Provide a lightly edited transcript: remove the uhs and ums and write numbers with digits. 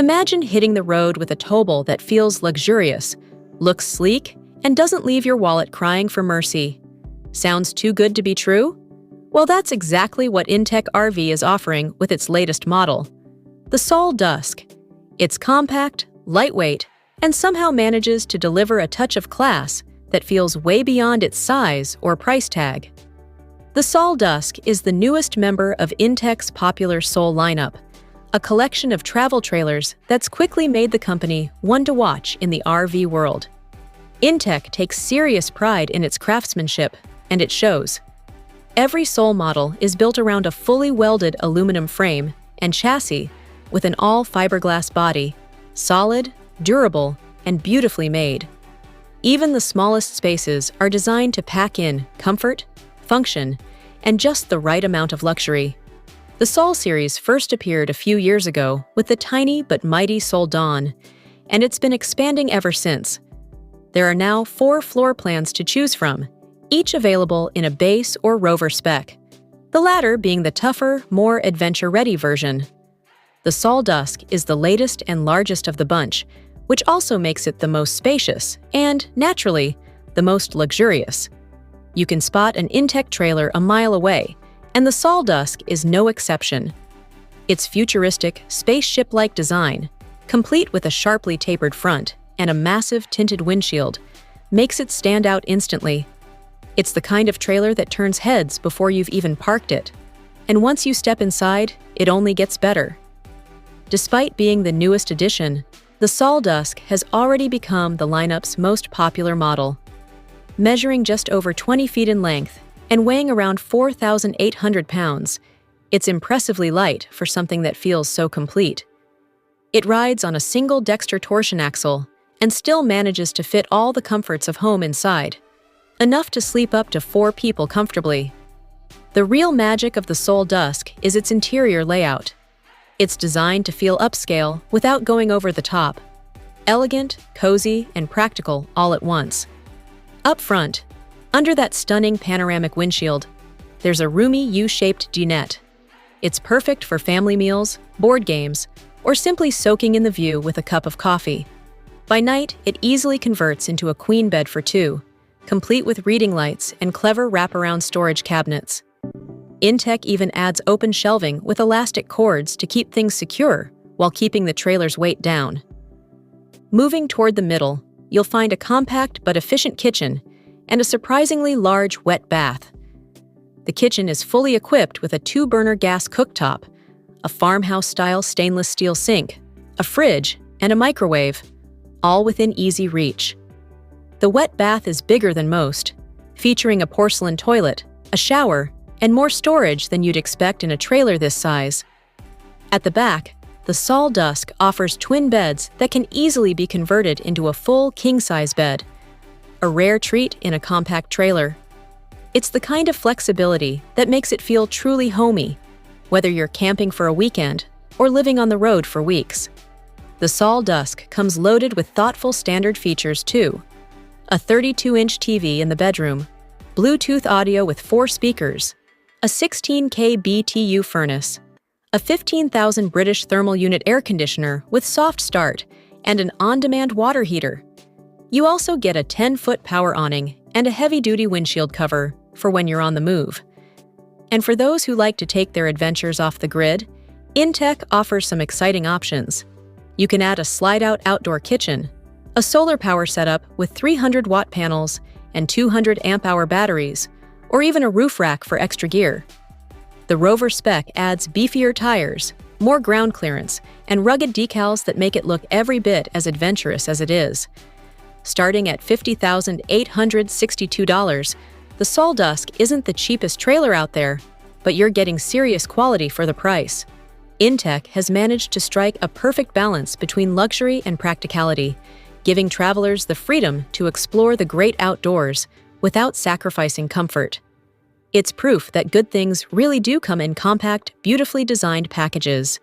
Imagine hitting the road with a towable that feels luxurious, looks sleek, and doesn't leave your wallet crying for mercy. Sounds too good to be true? Well, that's exactly what inTech RV is offering with its latest model, the Sol Dusk. It's compact, lightweight, and somehow manages to deliver a touch of class that feels way beyond its size or price tag. The Sol Dusk is the newest member of inTech's popular Sol lineup, a collection of travel trailers that's quickly made the company one to watch in the RV world. inTech takes serious pride in its craftsmanship, and it shows. Every Sol model is built around a fully welded aluminum frame and chassis with an all-fiberglass body, solid, durable, and beautifully made. Even the smallest spaces are designed to pack in comfort, function, and just the right amount of luxury. The Sol series first appeared a few years ago with the tiny but mighty Sol Dawn, and it's been expanding ever since. There are now 4 floor plans to choose from, each available in a base or rover spec, the latter being the tougher, more adventure-ready version. The Sol Dusk is the latest and largest of the bunch, which also makes it the most spacious and, naturally, the most luxurious. You can spot an inTech trailer a mile away, and the Sol Dusk is no exception. Its futuristic, spaceship-like design, complete with a sharply tapered front and a massive tinted windshield, makes it stand out instantly. It's the kind of trailer that turns heads before you've even parked it, and once you step inside, it only gets better. Despite being the newest addition, the Sol Dusk has already become the lineup's most popular model. Measuring just over 20 feet in length and weighing around 4,800 pounds, it's impressively light for something that feels so complete. It rides on a single Dexter torsion axle and still manages to fit all the comforts of home inside, enough to sleep up to 4 people comfortably. The real magic of the Sol Dusk is its interior layout. It's designed to feel upscale without going over the top. Elegant, cozy, and practical all at once. Up front, under that stunning panoramic windshield, there's a roomy U-shaped dinette. It's perfect for family meals, board games, or simply soaking in the view with a cup of coffee. By night, it easily converts into a queen bed for 2, complete with reading lights and clever wraparound storage cabinets. inTech even adds open shelving with elastic cords to keep things secure while keeping the trailer's weight down. Moving toward the middle, you'll find a compact but efficient kitchen and a surprisingly large wet bath. The kitchen is fully equipped with a 2-burner gas cooktop, a farmhouse-style stainless steel sink, a fridge, and a microwave, all within easy reach. The wet bath is bigger than most, featuring a porcelain toilet, a shower, and more storage than you'd expect in a trailer this size. At the back, the Sol Dusk offers twin beds that can easily be converted into a full king-size bed, a rare treat in a compact trailer. It's the kind of flexibility that makes it feel truly homey, whether you're camping for a weekend or living on the road for weeks. The Sol Dusk comes loaded with thoughtful standard features too. A 32-inch TV in the bedroom, Bluetooth audio with 4 speakers, a 16K BTU furnace, a 15,000 British thermal unit air conditioner with soft start, and an on-demand water heater. You also get a 10-foot power awning and a heavy-duty windshield cover for when you're on the move. And for those who like to take their adventures off the grid, inTech offers some exciting options. You can add a slide-out outdoor kitchen, a solar power setup with 300-watt panels and 200 amp-hour batteries, or even a roof rack for extra gear. The Rover spec adds beefier tires, more ground clearance, and rugged decals that make it look every bit as adventurous as it is. Starting at $50,862, the Sol Dusk isn't the cheapest trailer out there, but you're getting serious quality for the price. inTech has managed to strike a perfect balance between luxury and practicality, giving travelers the freedom to explore the great outdoors without sacrificing comfort. It's proof that good things really do come in compact, beautifully designed packages.